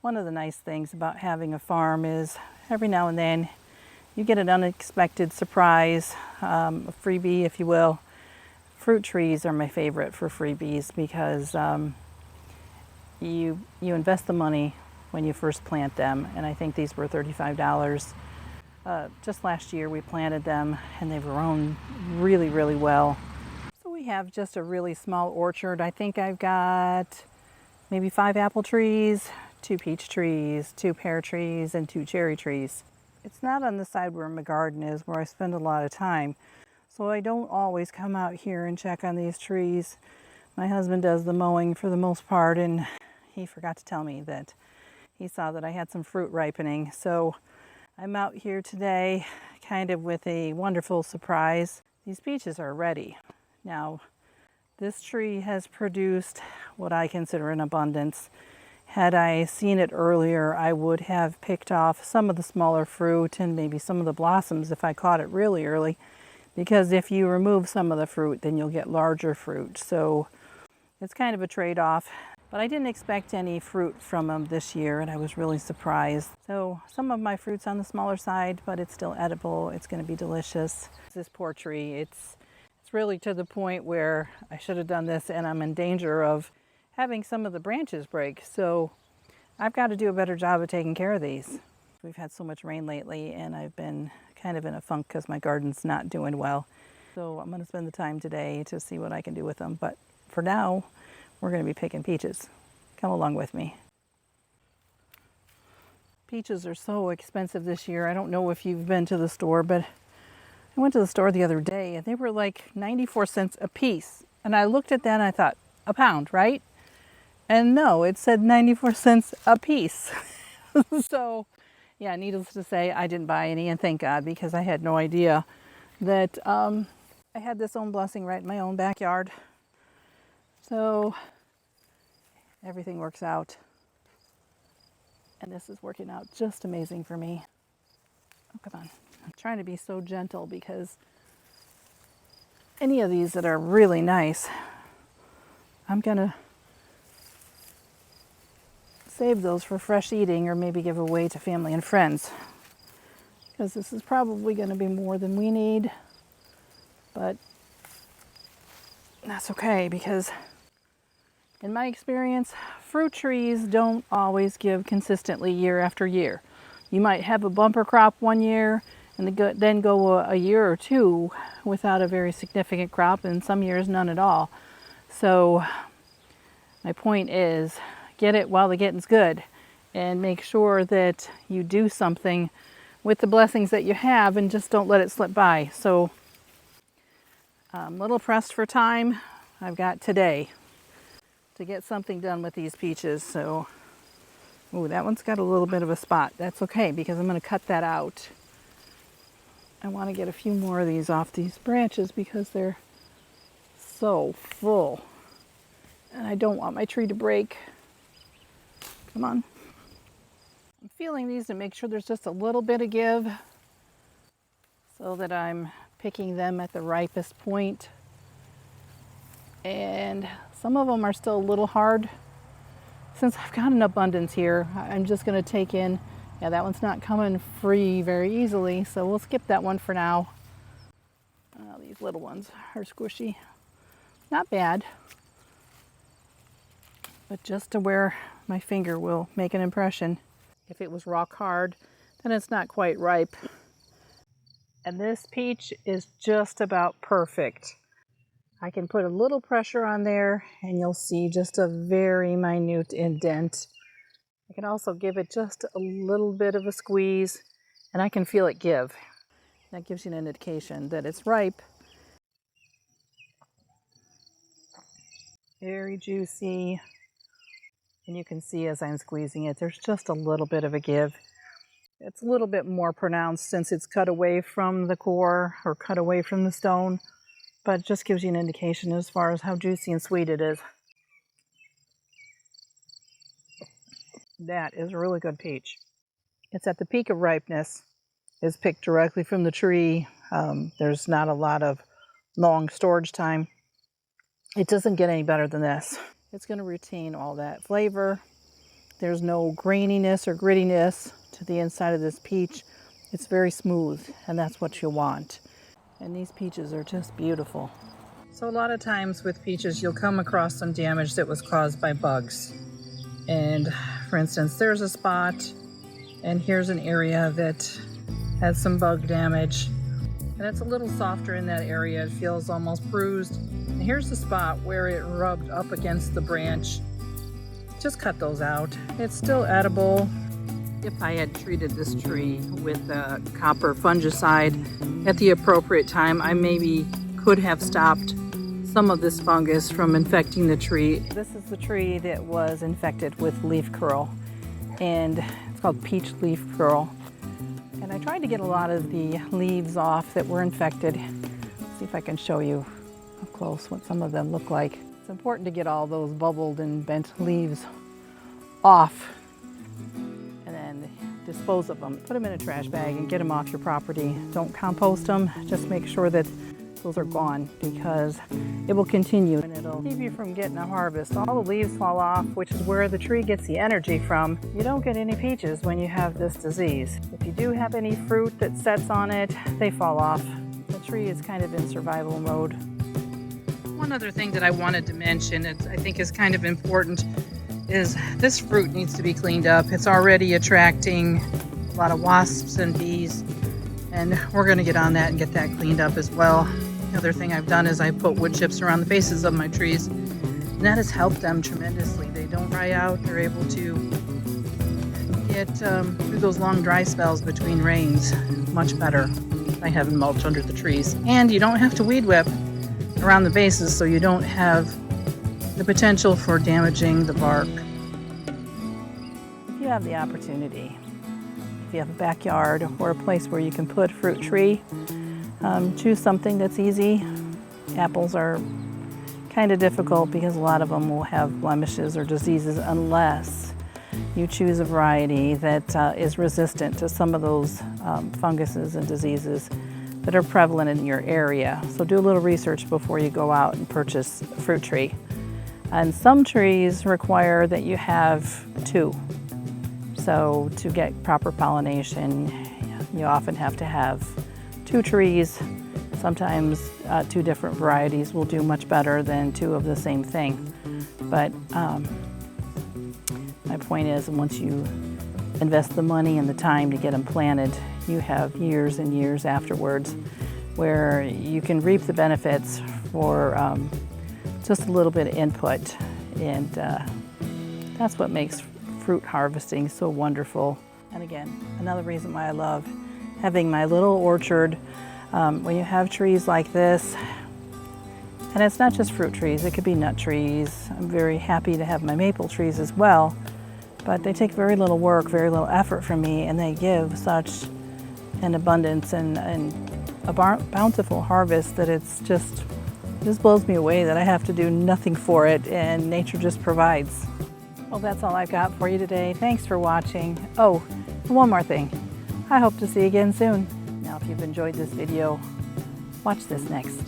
One of the nice things about having a farm is every now and then you get an unexpected surprise, a freebie, if you will. Fruit trees are my favorite for freebies because you invest the money when you first plant them, and I think these were $35. Just last year we planted them and they've grown really, really well. So we have just a really small orchard. I think I've got maybe 5 apple trees, 2 peach trees, 2 pear trees, and 2 cherry trees. It's not on the side where my garden is, where I spend a lot of time. So I don't always come out here and check on these trees. My husband does the mowing for the most part, and he forgot to tell me that he saw that I had some fruit ripening. So I'm out here today kind of with a wonderful surprise. These peaches are ready. Now, this tree has produced what I consider an abundance. Had I seen it earlier, I would have picked off some of the smaller fruit and maybe some of the blossoms if I caught it really early. Because if you remove some of the fruit, then you'll get larger fruit. So it's kind of a trade-off. But I didn't expect any fruit from them this year, and I was really surprised. So some of my fruit's on the smaller side, but it's still edible. It's going to be delicious. This poor tree, it's really to the point where I should have done this, and I'm in danger of having some of the branches break. So I've got to do a better job of taking care of these. We've had so much rain lately, and I've been kind of in a funk because my garden's not doing well. So I'm going to spend the time today to see what I can do with them. But for now, we're going to be picking peaches. Come along with me. Peaches are so expensive this year. I don't know if you've been to the store, but I went to the store the other day and they were like 94 cents a piece. And I looked at that and I thought, a pound, right? And no, it said 94 cents a piece. So, yeah, needless to say, I didn't buy any, and thank God, because I had no idea that I had this own blessing right in my own backyard. So everything works out. And this is working out just amazing for me. Oh, come on. I'm trying to be so gentle because any of these that are really nice, I'm going to save those for fresh eating or maybe give away to family and friends. Because this is probably going to be more than we need. But that's okay because in my experience, fruit trees don't always give consistently year after year. You might have a bumper crop one year and then go a year or two without a very significant crop, and some years none at all. So my point is, get it while the getting's good and make sure that you do something with the blessings that you have and just don't let it slip by. So I'm a little pressed for time. I've got today to get something done with these peaches. So, ooh, that one's got a little bit of a spot. That's okay because I'm going to cut that out. I want to get a few more of these off these branches because they're so full. And I don't want my tree to break. Come on. I'm feeling these to make sure there's just a little bit of give so that I'm picking them at the ripest point. And some of them are still a little hard. Since I've got an abundance here, I'm just going to take in, yeah, that one's not coming free very easily, so we'll skip that one for now. These little ones are squishy. Not bad, but just to where my finger will make an impression. If it was rock hard, then it's not quite ripe. And this peach is just about perfect. I can put a little pressure on there and you'll see just a very minute indent. I can also give it just a little bit of a squeeze and I can feel it give. That gives you an indication that it's ripe. Very juicy. And you can see as I'm squeezing it, there's just a little bit of a give. It's a little bit more pronounced since it's cut away from the core or cut away from the stone, but it just gives you an indication as far as how juicy and sweet it is. That is a really good peach. It's at the peak of ripeness. It's picked directly from the tree. There's not a lot of long storage time. It doesn't get any better than this. It's going to retain all that flavor There's no graininess or grittiness to the inside of this peach. It's very smooth, and that's what you want. And these peaches are just beautiful. So a lot of times with peaches, you'll come across some damage that was caused by bugs. And for instance, there's a spot, and here's an area that has some bug damage. And it's a little softer in that area. It feels almost bruised. And here's the spot where it rubbed up against the branch. Just cut those out. It's still edible. If I had treated this tree with copper fungicide at the appropriate time, I maybe could have stopped some of this fungus from infecting the tree. This is the tree that was infected with leaf curl, and it's called peach leaf curl. And I tried to get a lot of the leaves off that were infected. Let's see if I can show you up close what some of them look like. It's important to get all those bubbled and bent leaves off and then dispose of them. Put them in a trash bag and get them off your property. Don't compost them. Just make sure that those are gone, because it will continue and it'll keep you from getting a harvest. All the leaves fall off, which is where the tree gets the energy from. You don't get any peaches when you have this disease. If you do have any fruit that sets on it, they fall off. The tree is kind of in survival mode. One other thing that I wanted to mention, I think is kind of important, is this fruit needs to be cleaned up. It's already attracting a lot of wasps and bees, and we're going to get on that and get that cleaned up as well. The other thing I've done is I put wood chips around the bases of my trees, and that has helped them tremendously. They don't dry out. They're able to get through those long dry spells between rains much better by having mulch under the trees. And you don't have to weed whip around the bases, so you don't have the potential for damaging the bark. If you have the opportunity, if you have a backyard or a place where you can put a fruit tree, choose something that's easy. Apples are kind of difficult because a lot of them will have blemishes or diseases unless you choose a variety that is resistant to some of those funguses and diseases that are prevalent in your area. So do a little research before you go out and purchase a fruit tree. And some trees require that you have two. So to get proper pollination, you often have to have two trees. Sometimes two different varieties will do much better than two of the same thing. But my point is, once you invest the money and the time to get them planted, you have years and years afterwards where you can reap the benefits for just a little bit of input. And that's what makes fruit harvesting so wonderful. And again, another reason why I love having my little orchard. When you have trees like this, and it's not just fruit trees, it could be nut trees. I'm very happy to have my maple trees as well, but they take very little work, very little effort from me, and they give such an abundance and a bountiful harvest that it just blows me away that I have to do nothing for it, and nature just provides. Well, that's all I've got for you today. Thanks for watching. Oh, one more thing. I hope to see you again soon. Now, if you've enjoyed this video, watch this next.